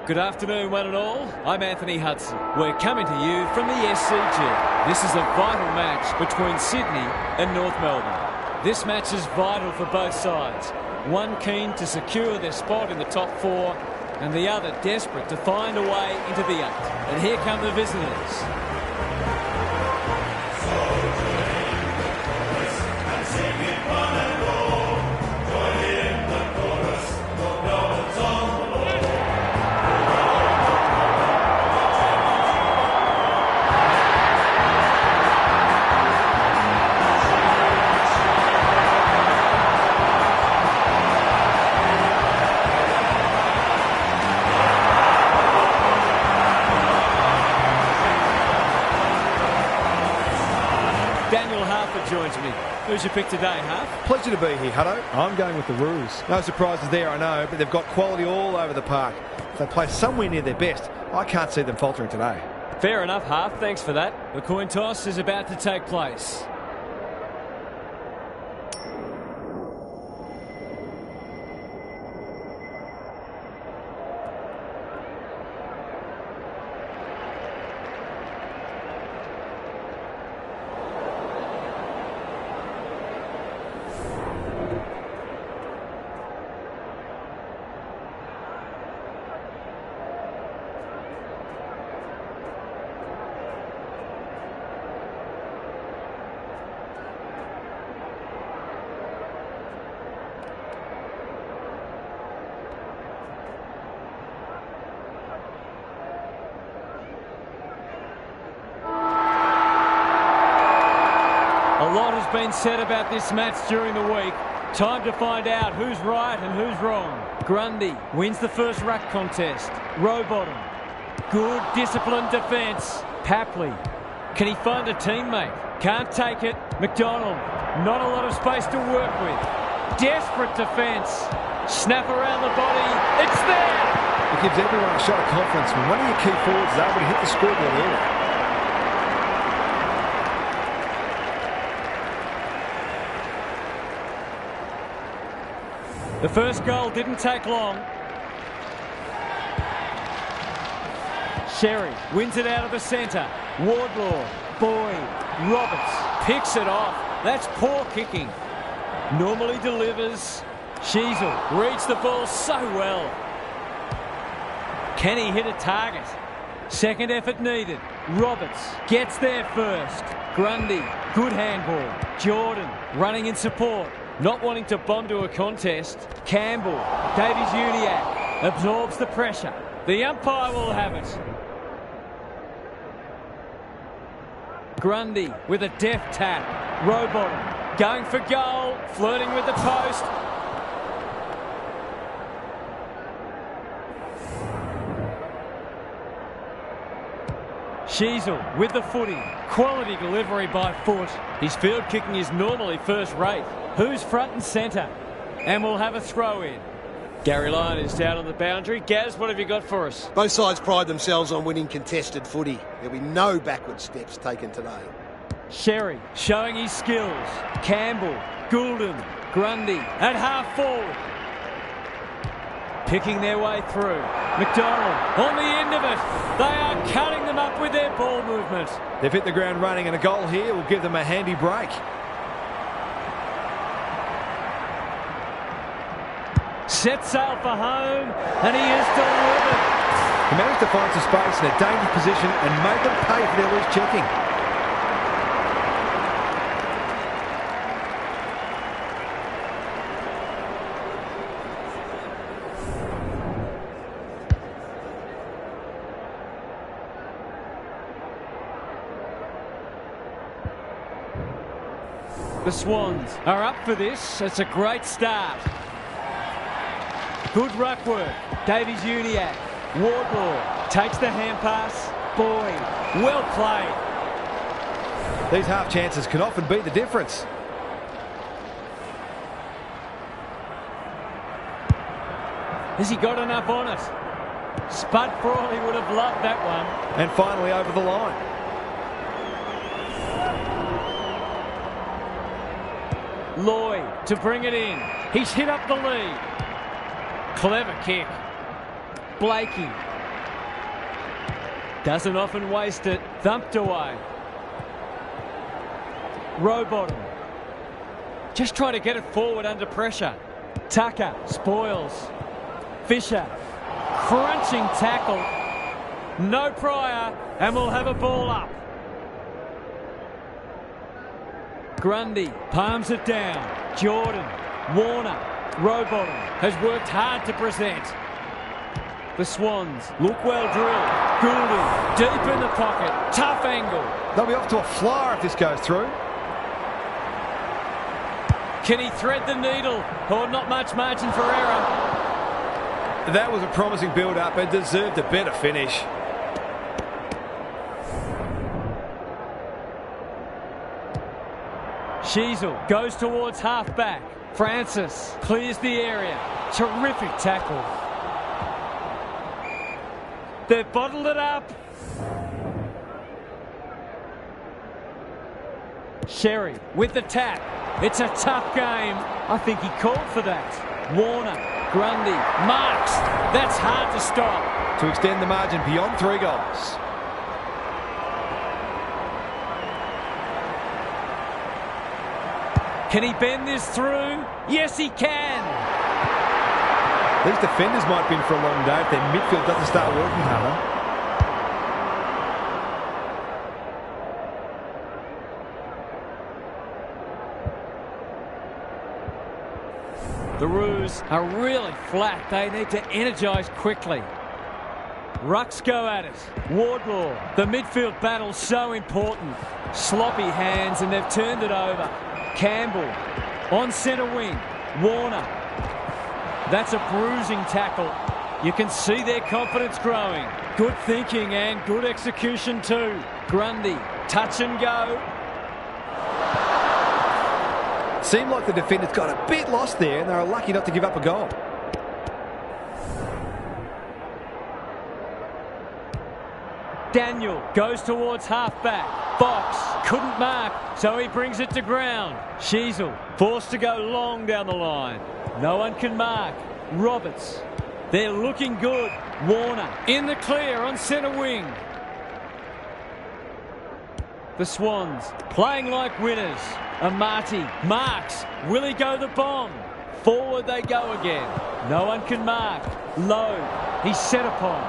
Good afternoon, one and all. I'm Anthony Hudson. We're coming to you from the SCG. This is a vital match between Sydney and North Melbourne. This match is vital for both sides. One keen to secure their spot in the top four, and the other desperate to find a way into the eight. And here come the visitors. Joins me. Who's your pick today, Huff? Pleasure to be here, Hutto. I'm going with the Roos. No surprises there, I know, but they've got quality all over the park. If they play somewhere near their best, I can't see them faltering today. Fair enough, Huff. Thanks for that. The coin toss is about to take place. A lot has been said about this match during the week. Time to find out who's right and who's wrong. Grundy wins the first ruck contest. Rowbottom. Good disciplined defence. Papley. Can he find a teammate? Can't take it. McDonald. Not a lot of space to work with. Desperate defence. Snap around the body. It's there! It gives everyone a shot of confidence when one of your key forwards is able to hit the scoreboard early. The first goal didn't take long. Sherry wins it out of the centre. Wardlaw, Boyd, Roberts picks it off. That's poor kicking. Normally delivers. Sheasel reads the ball so well. Can he hit a target? Second effort needed. Roberts gets there first. Grundy, good handball. Jordan running in support. Not wanting to bond to a contest. Campbell, Davies-Uniacke absorbs the pressure. The umpire will have it. Grundy with a deft tap. Rowbottom going for goal, flirting with the post. Sheasel with the footy. Quality delivery by foot. His field kicking is normally first rate. Who's front and centre? And we'll have a throw in. Gary Lyon is down on the boundary. Gaz, what have you got for us? Both sides pride themselves on winning contested footy. There'll be no backward steps taken today. Sherry showing his skills. Campbell, Goulden, Grundy at half forward. Picking their way through. McDonald on the end of it. They are cutting them up with their ball movement. They've hit the ground running, and a goal here will give them a handy break. Set sail for home, and he is delivered. He managed to find some space in a dangerous position and made them pay for their loose checking. The Swans are up for this. It's a great start. Good ruck work. Davies-Uniacke. Wardlaw takes the hand pass. Boyd. Well played. These half chances can often be the difference. Has he got enough on it? Spud Frawley would have loved that one. And finally over the line. Lloyd to bring it in. He's hit up the lead. Clever kick. Blakey Doesn't often waste it. Thumped away. Rowbottom. Just trying to get it forward under pressure. Tucker spoils. Fisher. Crunching tackle. No Pryor, and we'll have a ball up. Grundy palms it down. Jordan. Warner. Rowbottom has worked hard to present. The Swans look well drilled. Goulden deep in the pocket. Tough angle. They'll be off to a flyer if this goes through. Can he thread the needle? Or not much margin for error. That was a promising build-up and deserved a better finish. Sheasel goes towards half-back. Francis clears the area. Terrific tackle. They've bottled it up. Sherry with the tap. It's a tough game. I think he called for that. Warner, Grundy, Marks. That's hard to stop. To extend the margin beyond 3 goals. Can he bend this through? Yes, he can. These defenders might be in for a long day if their midfield doesn't start working harder. The Roos are really flat. They need to energise quickly. Rucks go at it. Wardlaw. The midfield battle's so important. Sloppy hands and they've turned it over. Campbell on centre wing. Warner. That's a bruising tackle. You can see their confidence growing. Good thinking and good execution too. Grundy. Touch and go. Seemed like the defenders got a bit lost there and they were lucky not to give up a goal. Daniel goes towards half-back. Fox couldn't mark, so he brings it to ground. Sheasel forced to go long down the line. No one can mark. Roberts. They're looking good. Warner in the clear on centre wing. The Swans playing like winners. Amati marks. Will he go the bomb? Forward they go again. No one can mark. Low. He's set upon.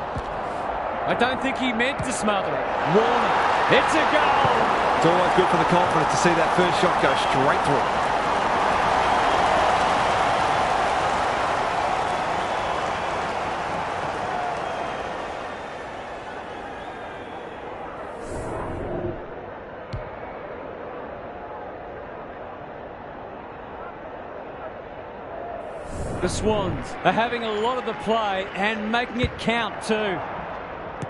I don't think he meant to smother it. Warner. It's a goal. It's always good for the confidence to see that first shot go straight through. The Swans are having a lot of the play and making it count too.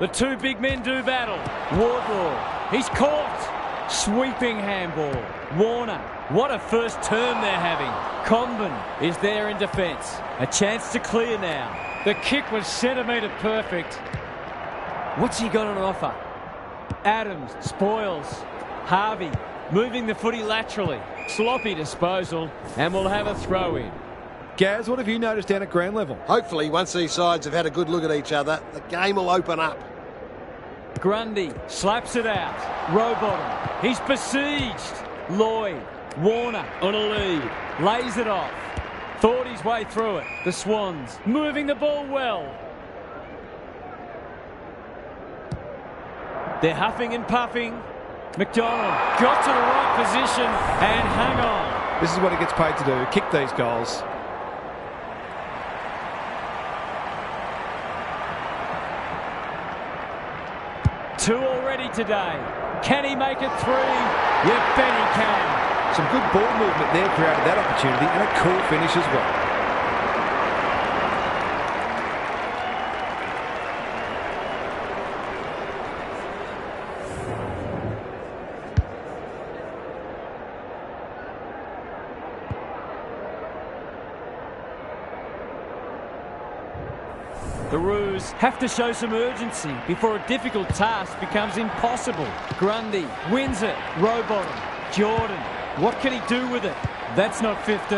The two big men do battle. Wardlaw, he's caught. Sweeping handball. Warner, what a first term they're having. Convin is there in defence. A chance to clear now. The kick was centimetre perfect. What's he got on offer? Adams spoils. Harvey moving the footy laterally. Sloppy disposal, and we'll have a throw in. Gaz, what have you noticed down at ground level? Hopefully, once these sides have had a good look at each other, the game will open up. Grundy slaps it out. Rowbottom. He's besieged. Lloyd. Warner on a lead. Lays it off. Thought his way through it. The Swans moving the ball well. They're huffing and puffing. McDonald got to the right position and hung on. This is what he gets paid to do, kick these goals. Two already today. Can he make it 3? You bet he can. Some good ball movement there created that opportunity and a cool finish as well. The Roos have to show some urgency before a difficult task becomes impossible. Grundy wins it. Rowbottom. Jordan. What can he do with it? That's not 15.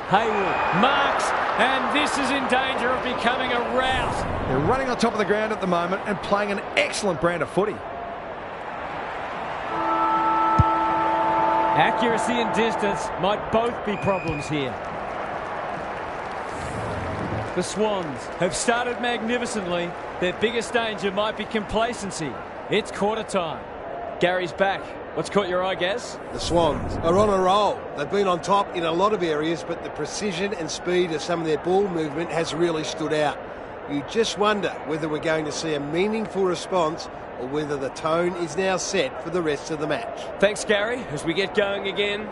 Hayward marks And this is in danger of becoming a rout. They're running on top of the ground at the moment and playing an excellent brand of footy. Accuracy and distance might both be problems here. The Swans have started magnificently. Their biggest danger might be complacency. It's quarter time. Gary's back. What's caught your eye, Gaz? The Swans are on a roll. They've been on top in a lot of areas, but the precision and speed of some of their ball movement has really stood out. You just wonder whether we're going to see a meaningful response or whether the tone is now set for the rest of the match. Thanks, Gary. As we get going again.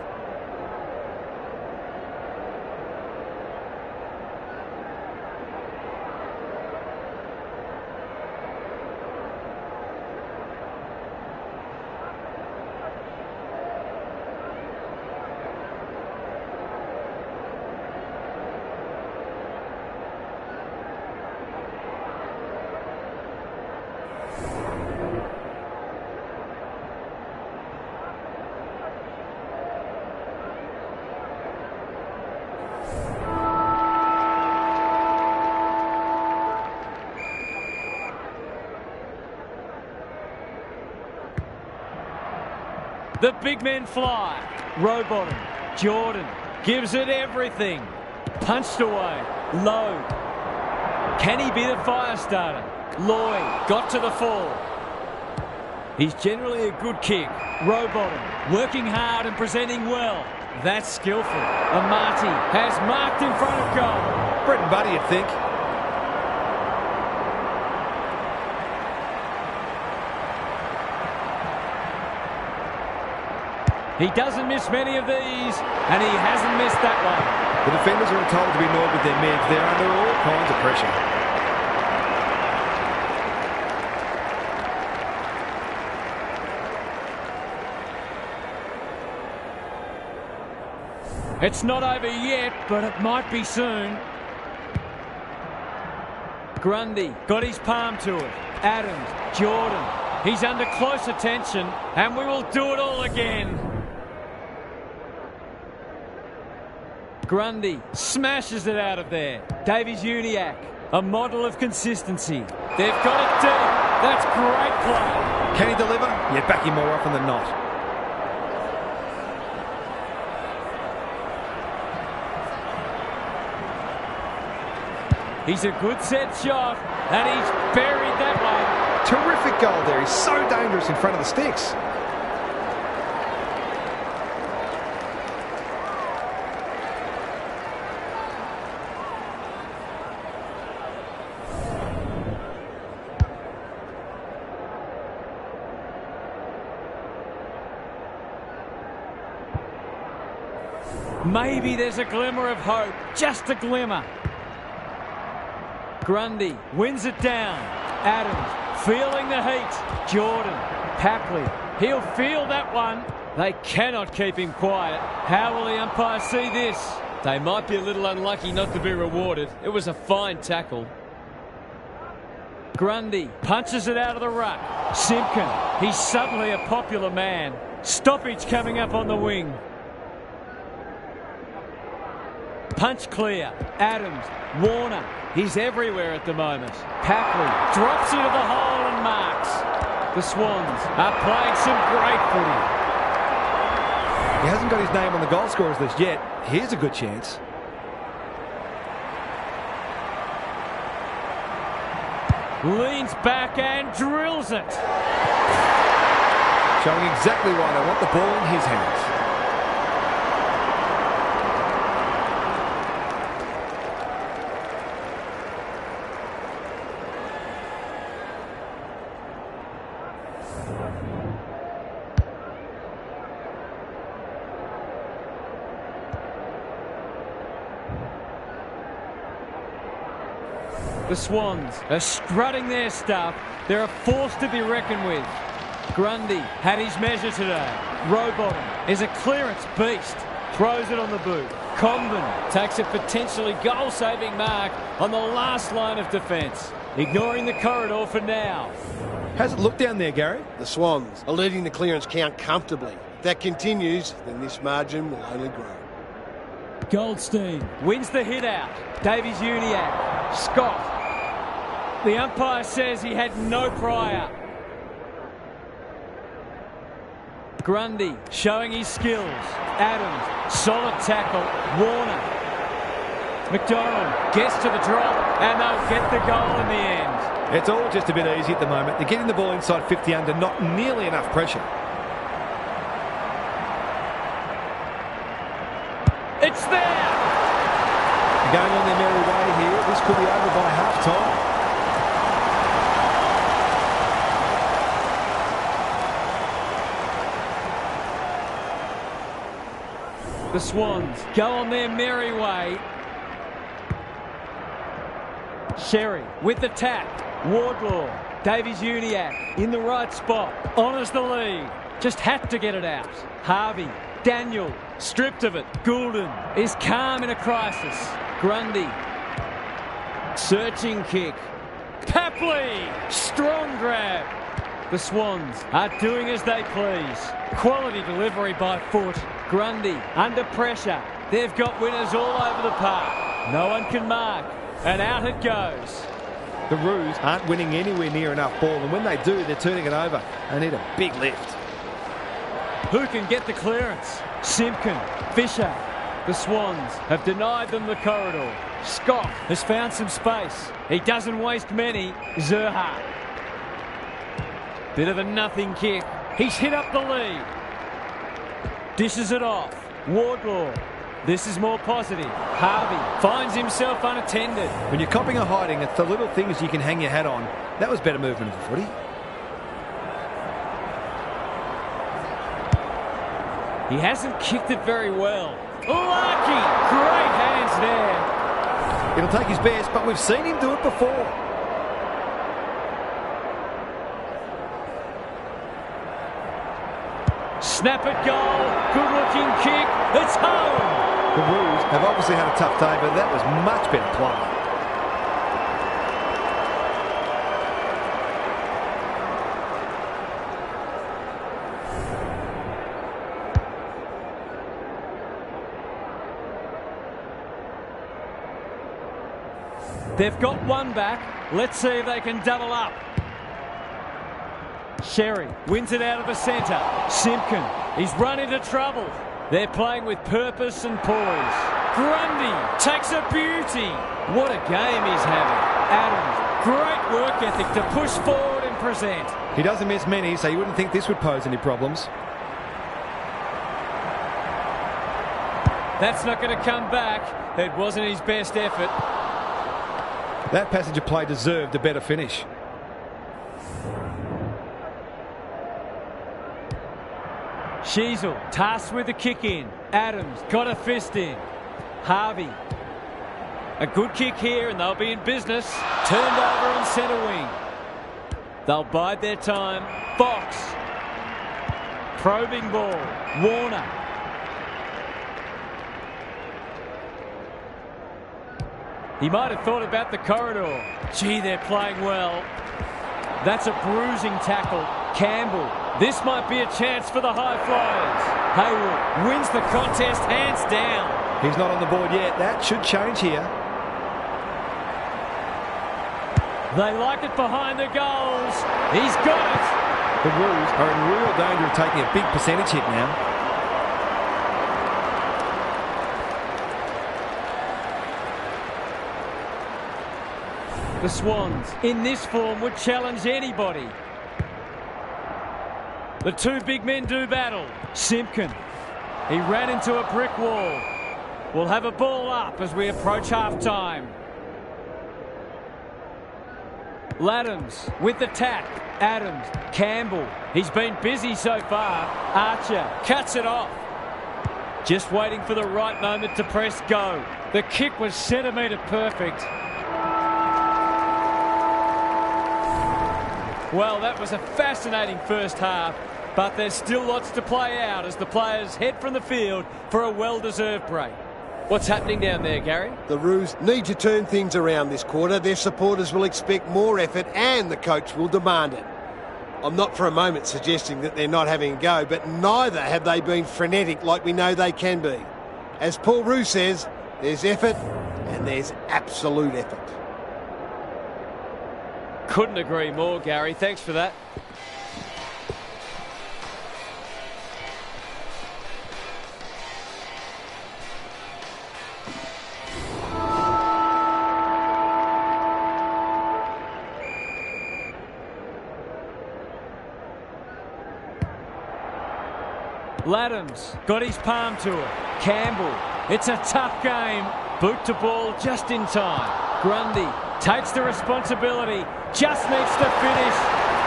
The big men fly. Rowbottom. Jordan gives it everything. Punched away. Low. Can he be the fire starter? Lloyd got to the fall. He's generally a good kick. Rowbottom working hard and presenting well. That's skillful. Amati has marked in front of goal. Brett and Buddy, you'd think. He doesn't miss many of these, and he hasn't missed that one. The defenders are told to be annoyed with their mids. They're under all kinds of pressure. It's not over yet, but it might be soon. Grundy got his palm to it. Adams, Jordan. He's under close attention, and we will do it all again. Grundy smashes it out of there. Davies-Uniacke, a model of consistency. They've got it deep. That's great play. Can he deliver? Yeah, back him more often than not. He's a good set shot, and he's buried that one. Terrific goal there. He's so dangerous in front of the sticks. Maybe there's a glimmer of hope, just a glimmer. Grundy wins it down. Adams feeling the heat. Jordan, Papley, he'll feel that one. They cannot keep him quiet. How will the umpire see this? They might be a little unlucky not to be rewarded. It was a fine tackle. Grundy punches it out of the ruck. Simpkin, he's suddenly a popular man. Stoppage coming up on the wing. Punch clear. Adams, Warner, he's everywhere at the moment. Papley drops into the hole and marks. The Swans are playing some great footy. He hasn't got his name on the goal scorers list yet. Here's a good chance. Leans back and drills it. Showing exactly why they want the ball in his hands. The Swans are strutting their stuff. They're a force to be reckoned with. Grundy had his measure today. Rowbottom is a clearance beast. Throws it on the boot. Comben takes a potentially goal-saving mark on the last line of defence. Ignoring the corridor for now. How's it look down there, Gary? The Swans are leading the clearance count comfortably. If that continues, then this margin will only grow. Goldstein wins the hit out. Davies Uniacke. Scott. The umpire says he had no prior. Grundy showing his skills. Adams, solid tackle. Warner. McDonald gets to the drop and they'll get the goal in the end. It's all just a bit easy at the moment. They're getting the ball inside 50 under, not nearly enough pressure. It's there! They're going on their merry way here. This could be over by half-time. The Swans go on their merry way. Sherry with the tap. Wardlaw. Davies Uniacke in the right spot. Honours the lead. Just had to get it out. Harvey. Daniel. Stripped of it. Goulden is calm in a crisis. Grundy. Searching kick. Papley. Strong grab. The Swans are doing as they please. Quality delivery by foot. Grundy under pressure. They've got winners all over the park. No one can mark. And out it goes. The Roos aren't winning anywhere near enough ball, and when they do, they're turning it over. They need a big lift. Who can get the clearance? Simpkin, Fisher. The Swans have denied them the corridor. Scott has found some space. He doesn't waste many. Zerha. Bit of a nothing kick. He's hit up the lead. Dishes it off. Wardlaw. This is more positive. Harvey finds himself unattended. When you're copping or hiding, it's the little things you can hang your hat on. That was better movement of the footy. He hasn't kicked it very well. Lucky! Great hands there. It'll take his best, but we've seen him do it before. Snap it goal. Good-looking kick. It's home. The Roos have obviously had a tough day, but that was much better play. They've got one back. Let's see if they can double up. Sherry wins it out of the centre. Simpkin, he's run into trouble. They're playing with purpose and poise. Grundy takes a beauty. What a game he's having. Adams, great work ethic to push forward and present. He doesn't miss many, so you wouldn't think this would pose any problems. That's not going to come back. It wasn't his best effort. That passage of play deserved a better finish. Sheasel tasked with the kick in. Adams got a fist in. Harvey. A good kick here and they'll be in business. Turned over in centre wing. They'll bide their time. Fox. Probing ball. Warner. He might have thought about the corridor. Gee, they're playing well. That's a bruising tackle. Campbell. This might be a chance for the high flyers. Hayward wins the contest hands down. He's not on the board yet. That should change here. They like it behind the goals. He's got it. The Roos are in real danger of taking a big percentage hit now. The Swans, in this form, would challenge anybody. The two big men do battle. Simpkin. He ran into a brick wall. We'll have a ball up as we approach half-time. Laddams with the tap. Adams. Campbell. He's been busy so far. Archer cuts it off. Just waiting for the right moment to press go. The kick was centimetre perfect. Well, that was a fascinating first half, but there's still lots to play out as the players head from the field for a well-deserved break. What's happening down there, Gary? The Roos need to turn things around this quarter. Their supporters will expect more effort and the coach will demand it. I'm not for a moment suggesting that they're not having a go, but neither have they been frenetic like we know they can be. As Paul Roos says, there's effort and there's absolute effort. Couldn't agree more, Gary. Thanks for that. Laddams got his palm to it. Campbell, it's a tough game. Boot to ball just in time. Grundy takes the responsibility, just needs to finish.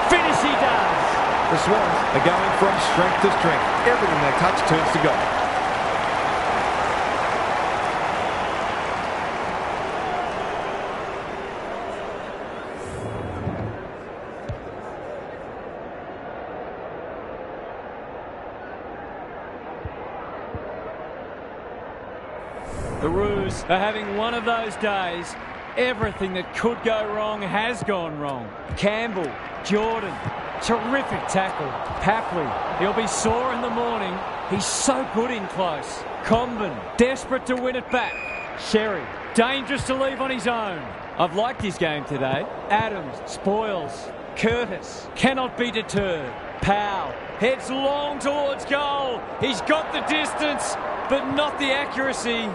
Finish he does. The Swans are going from strength to strength. Everything they touch turns to gold. The Roos are having one of those days. Everything that could go wrong has gone wrong. Campbell, Jordan, terrific tackle. Papley, he'll be sore in the morning. He's so good in close. Comben, desperate to win it back. Sherry, dangerous to leave on his own. I've liked his game today. Adams, spoils. Curtis, cannot be deterred. Powell, heads long towards goal. He's got the distance, but not the accuracy.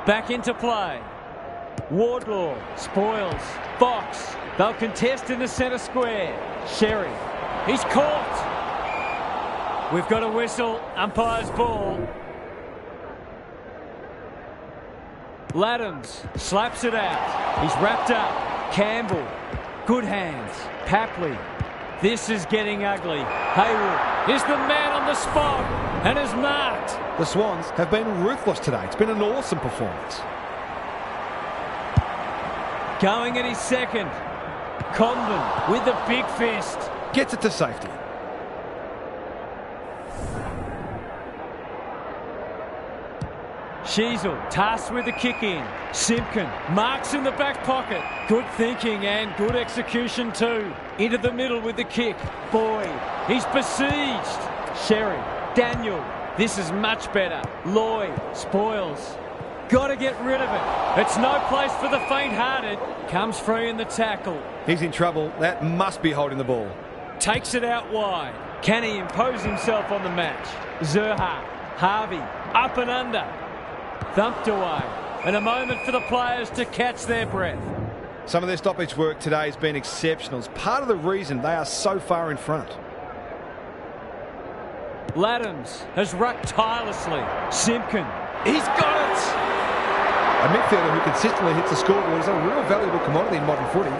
Back into play. Wardlaw, spoils. Fox, they'll contest in the centre square. Sherry, he's caught. We've got a whistle, umpire's ball. Laddams slaps it out. He's wrapped up. Campbell, good hands. Papley, this is getting ugly. Hayward is the man on the spot and is marked. The Swans have been ruthless today. It's been an awesome performance. Going at his second. Comben with the big fist. Gets it to safety. Sheasel tasked with the kick in. Simpkin marks in the back pocket. Good thinking and good execution too. Into the middle with the kick. Boyd, he's besieged. Sherry, Daniel, this is much better. Lloyd, spoils. Got to get rid of it. It's no place for the faint-hearted. Comes free in the tackle. He's in trouble. That must be holding the ball. Takes it out wide. Can he impose himself on the match? Zerha, Harvey, up and under. Thumped away. And a moment for the players to catch their breath. Some of their stoppage work today has been exceptional. It's part of the reason they are so far in front. Laddams has rucked tirelessly. Simpkin, he's got it! A midfielder who consistently hits the scoreboard is a real valuable commodity in modern footy.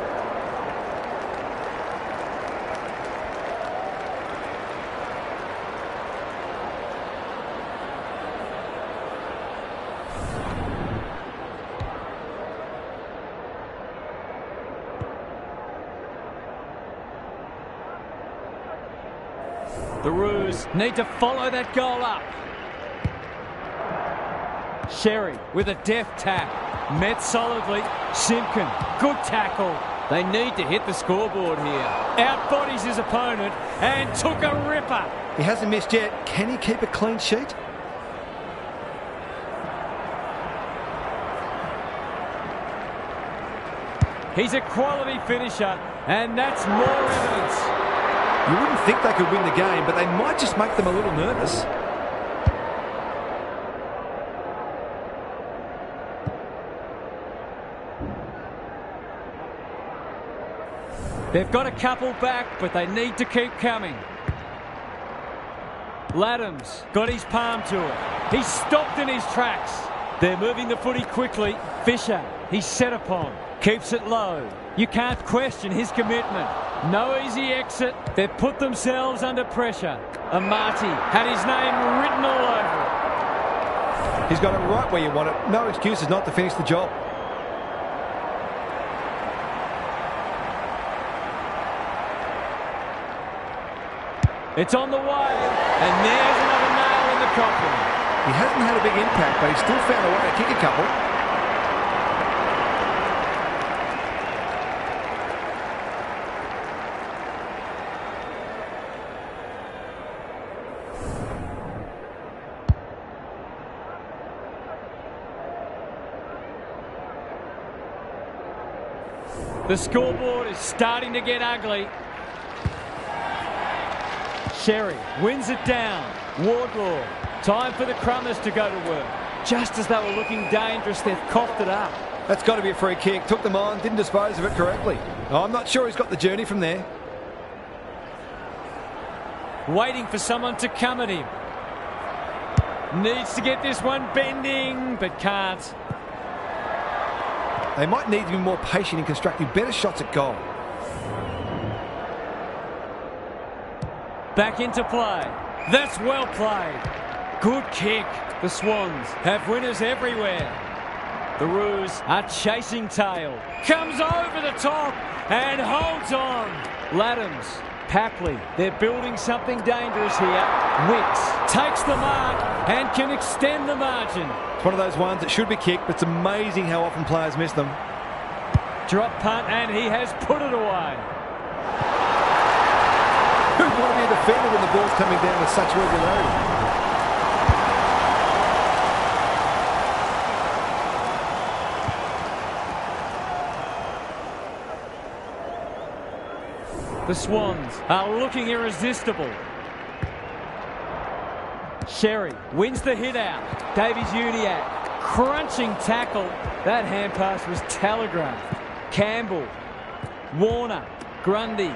The Roos need to follow that goal up. Sherry with a deft tap. Met solidly. Simpkin, good tackle. They need to hit the scoreboard here. Outbodies his opponent and took a ripper. He hasn't missed yet. Can he keep a clean sheet? He's a quality finisher, and that's more evidence. You wouldn't think they could win the game, but they might just make them a little nervous. They've got a couple back, but they need to keep coming. Laddams got his palm to it. He's stopped in his tracks. They're moving the footy quickly. Fisher, he's set upon. Keeps it low. You can't question his commitment. No easy exit. They've put themselves under pressure. Amati had his name written all over it. He's got it right where you want it. No excuses not to finish the job. It's on the way, and there's another nail in the coffin. He hasn't had a big impact, but he's still found a way to kick a couple. The scoreboard is starting to get ugly. Sherry wins it down. Wardlaw. Time for the Crummers to go to work. Just as they were looking dangerous, they've coughed it up. That's got to be a free kick. Took them on, didn't dispose of it correctly. Oh, I'm not sure he's got the journey from there. Waiting for someone to come at him. Needs to get this one bending, but can't. They might need to be more patient in constructing better shots at goal. Back into play. That's well played. Good kick. The Swans have winners everywhere. The Roos are chasing tail. Comes over the top and holds on. Laddams, Papley, they're building something dangerous here. Wicks takes the mark and can extend the margin. It's one of those ones that should be kicked, but it's amazing how often players miss them. Drop punt and he has put it away. Who'd want to be a defender when the ball's coming down with such regularity? The Swans are looking irresistible. Sherry wins the hit out. Davies-Uniacke, crunching tackle. That hand pass was telegraphed. Campbell, Warner, Grundy.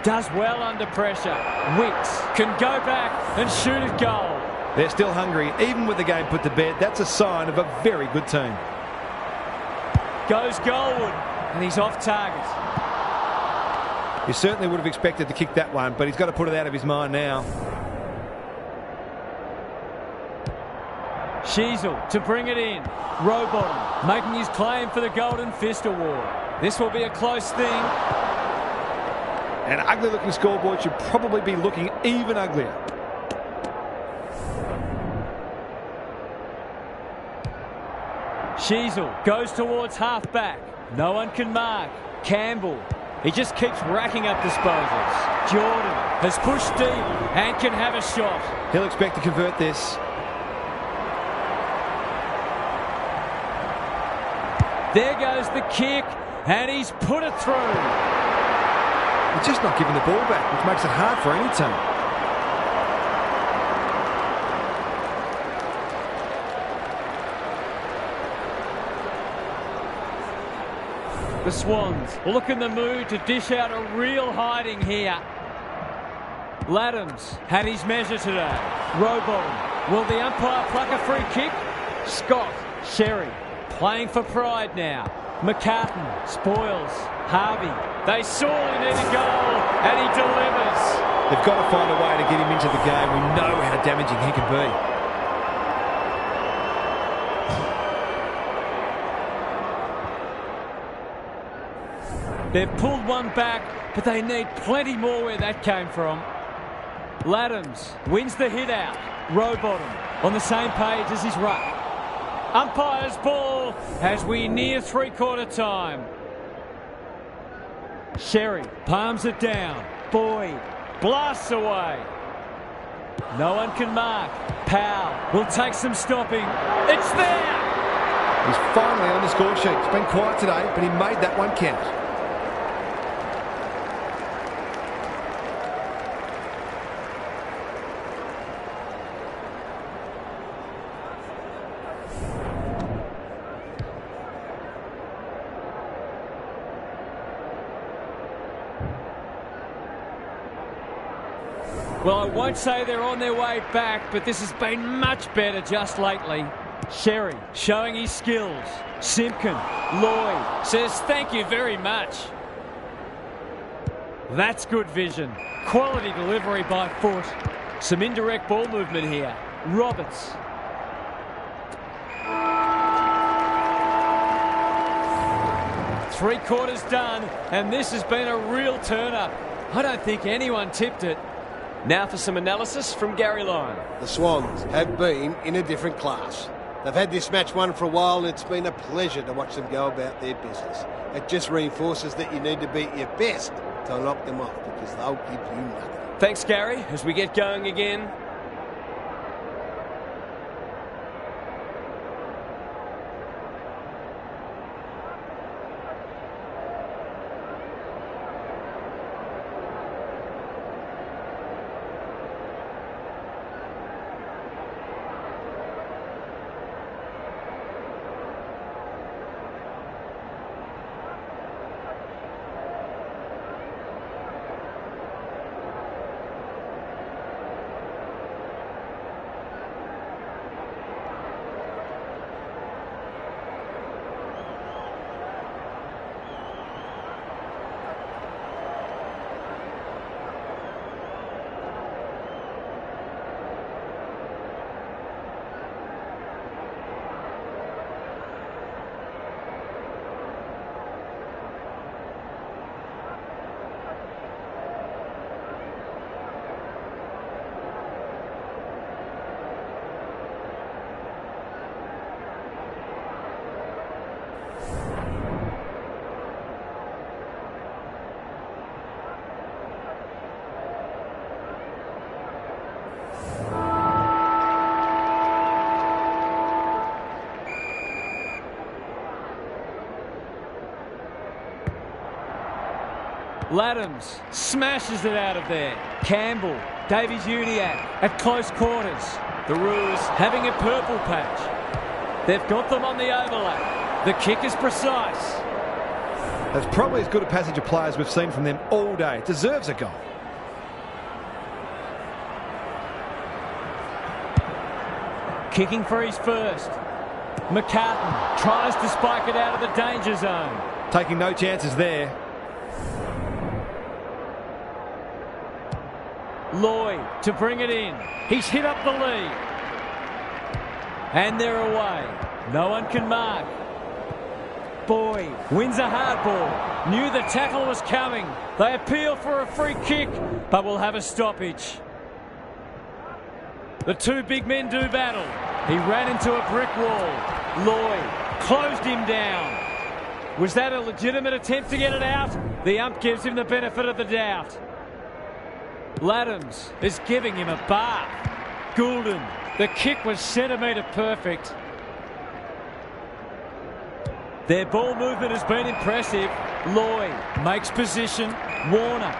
Does well under pressure. Wicks can go back and shoot at goal. They're still hungry, even with the game put to bed. That's a sign of a very good team. Goes Goldwood, and he's off target. You certainly would have expected to kick that one, but he's got to put it out of his mind now. Sheasel to bring it in. Rowbottom making his claim for the Golden Fist Award. This will be a close thing. An ugly-looking scoreboard should probably be looking even uglier. Sheasel goes towards half-back. No one can mark. Campbell. He just keeps racking up disposals. Jordan has pushed deep and can have a shot. He'll expect to convert this. There goes the kick, and he's put it through. He's just not giving the ball back, which makes it hard for any team. The Swans look in the mood to dish out a real hiding here. Laddams had his measure today. Rowbottom. Will the umpire pluck a free kick? Scott. Sherry. Playing for pride now. McCartan. Spoils. Harvey. They sorely need a goal, and he delivers. They've got to find a way to get him into the game. We know how damaging he can be. They've pulled one back, but they need plenty more where that came from. Laddams wins the hit out. Rowbottom on the same page as his ruck. Umpire's ball as we near three-quarter time. Sherry palms it down. Boyd blasts away. No one can mark. Powell will take some stopping. It's there! He's finally on the score sheet. It's been quiet today, but he made that one count. Well, I won't say they're on their way back, but this has been much better just lately. Sherry showing his skills. Simpkin, Lloyd says thank you very much. That's good vision. Quality delivery by foot. Some indirect ball movement here. Roberts. Three-quarters done, and this has been a real turn-up. I don't think anyone tipped it. Now for some analysis from Gary Lyon. The Swans have been in a different class. They've had this match won for a while, and it's been a pleasure to watch them go about their business. It just reinforces that you need to be at your best to knock them off, because they'll give you nothing. Thanks, Gary. As we get going again, Laddams smashes it out of there. Campbell, Davies-Uniacke at close quarters. The Roos having a purple patch. They've got them on the overlap. The kick is precise. That's probably as good a passage of players we've seen from them all day. Deserves a goal. Kicking for his first. McCartan tries to spike it out of the danger zone. Taking no chances there. Lloyd to bring it in. He's hit up the lead. And they're away. No one can mark. Boyd wins a hard ball. Knew the tackle was coming. They appeal for a free kick, but will have a stoppage. The two big men do battle. He ran into a brick wall. Lloyd closed him down. Was that a legitimate attempt to get it out? The ump gives him the benefit of the doubt. Laddams is giving him a bath. Goulden, the kick was centimetre perfect. Their ball movement has been impressive. Lloyd makes position. Warner,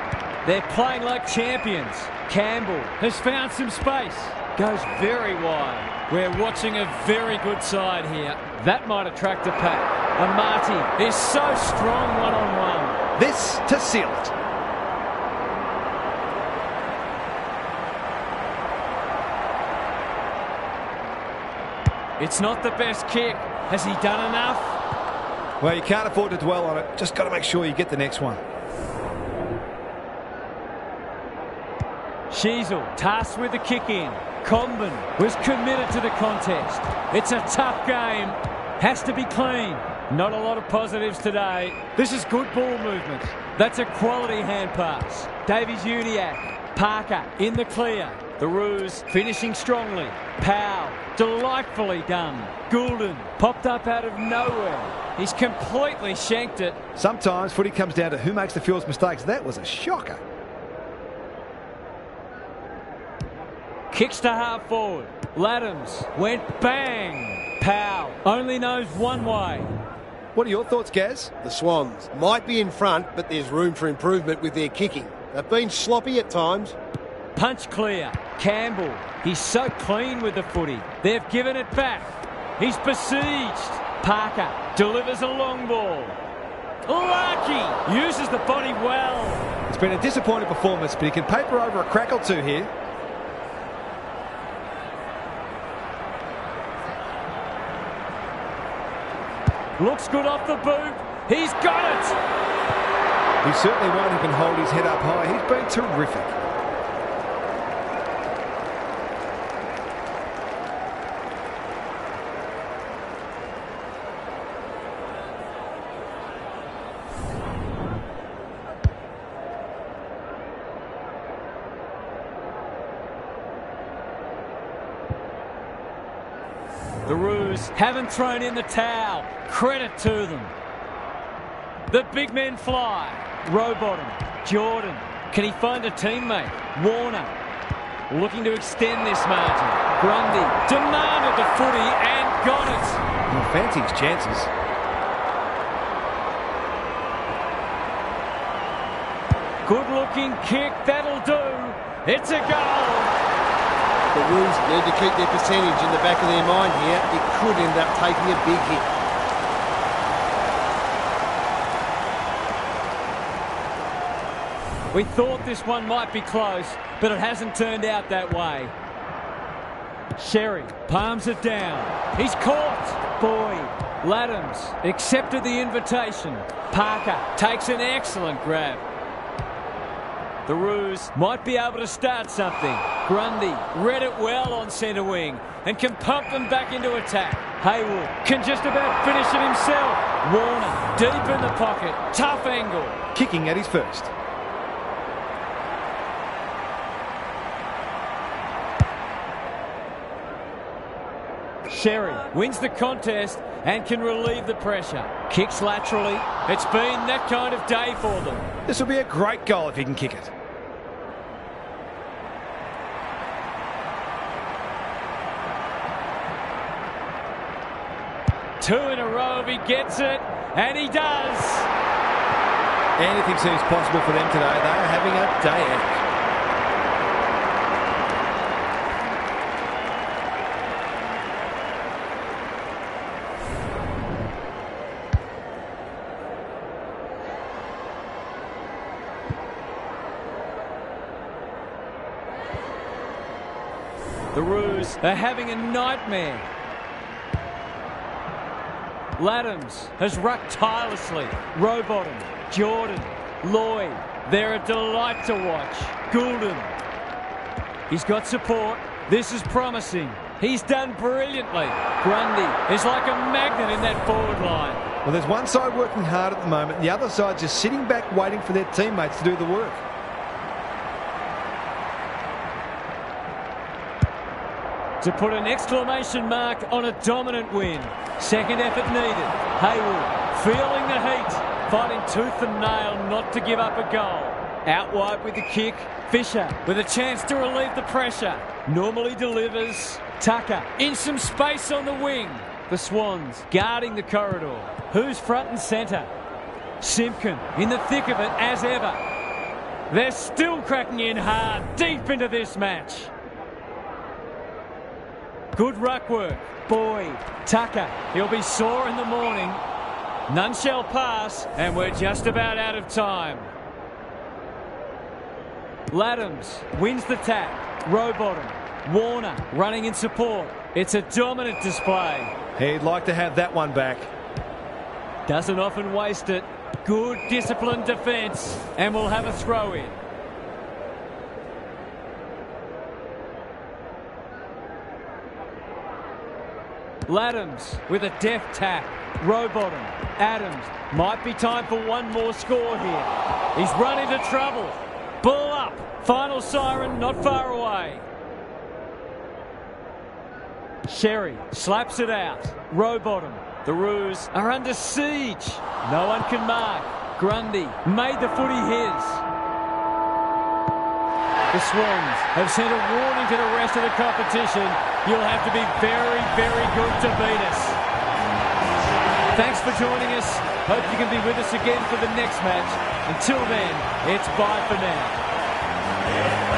they're playing like champions. Campbell has found some space. Goes very wide. We're watching a very good side here. That might attract a pack. Amati is so strong one-on-one. This to seal it. It's not the best kick. Has he done enough? Well, you can't afford to dwell on it. Just got to make sure you get the next one. Sheasel tasked with the kick in. Comben was committed to the contest. It's a tough game. Has to be clean. Not a lot of positives today. This is good ball movement. That's a quality hand pass. Davies-Uniacke. Parker in the clear. The Roos finishing strongly. Powell, delightfully done. Goulden popped up out of nowhere. He's completely shanked it. Sometimes footy comes down to who makes the fewest mistakes. That was a shocker. Kicks to half forward. Laddams went bang. Powell only knows one way. What are your thoughts, Gaz? The Swans might be in front, but there's room for improvement with their kicking. They've been sloppy at times. Punch clear. Campbell, he's so clean with the footy. They've given it back. He's besieged. Parker delivers a long ball. Lucky uses the body well. It's been a disappointing performance, but he can paper over a crack or two here. Looks good off the boot. He's got it. He certainly won't even hold his head up high. He's been terrific. The Roos haven't thrown in the towel. Credit to them. The big men fly. Rowbottom. Jordan. Can he find a teammate? Warner. Looking to extend this margin. Grundy demanded the footy and got it. Well, fancy his chances. Good looking kick. That'll do. It's a goal. The Roos need to keep their percentage in the back of their mind here. It could end up taking a big hit. We thought this one might be close, but it hasn't turned out that way. Sherry palms it down. He's caught. Boyd. Laddams accepted the invitation. Parker takes an excellent grab. The Roos might be able to start something. Grundy read it well on centre wing and can pump them back into attack. Haywood can just about finish it himself. Warner deep in the pocket. Tough angle. Kicking at his first. Sherry wins the contest and can relieve the pressure. Kicks laterally. It's been that kind of day for them. This will be a great goal if he can kick it. Two in a row if he gets it, and he does. Anything seems possible for them today. They are having a day out. The Roos are having a nightmare. Laddams has rucked tirelessly. Rowbottom, Jordan, Lloyd. They're a delight to watch. Goulden. He's got support. This is promising. He's done brilliantly. Grundy is like a magnet in that forward line. Well, there's one side working hard at the moment. The other side just sitting back waiting for their teammates to do the work. To put an exclamation mark on a dominant win. Second effort needed. Hayward feeling the heat. Fighting tooth and nail not to give up a goal. Out wide with the kick. Fisher with a chance to relieve the pressure. Normally delivers. Tucker in some space on the wing. The Swans guarding the corridor. Who's front and centre? Simpkin in the thick of it as ever. They're still cracking in hard deep into this match. Good ruck work. Boyd, Tucker, he'll be sore in the morning. None shall pass, and we're just about out of time. Laddams wins the tap. Rowbottom, Warner running in support. It's a dominant display. He'd like to have that one back. Doesn't often waste it. Good disciplined defence, and we'll have a throw in. Laddams with a deft tap. Rowbottom, Adams. Might be time for one more score here. He's run into trouble. Ball up. Final siren not far away. Sherry slaps it out. Rowbottom. The Roos are under siege. No one can mark. Grundy made the footy his. The Swans have sent a warning to the rest of the competition. You'll have to be very, very good to beat us. Thanks for joining us. Hope you can be with us again for the next match. Until then, it's bye for now.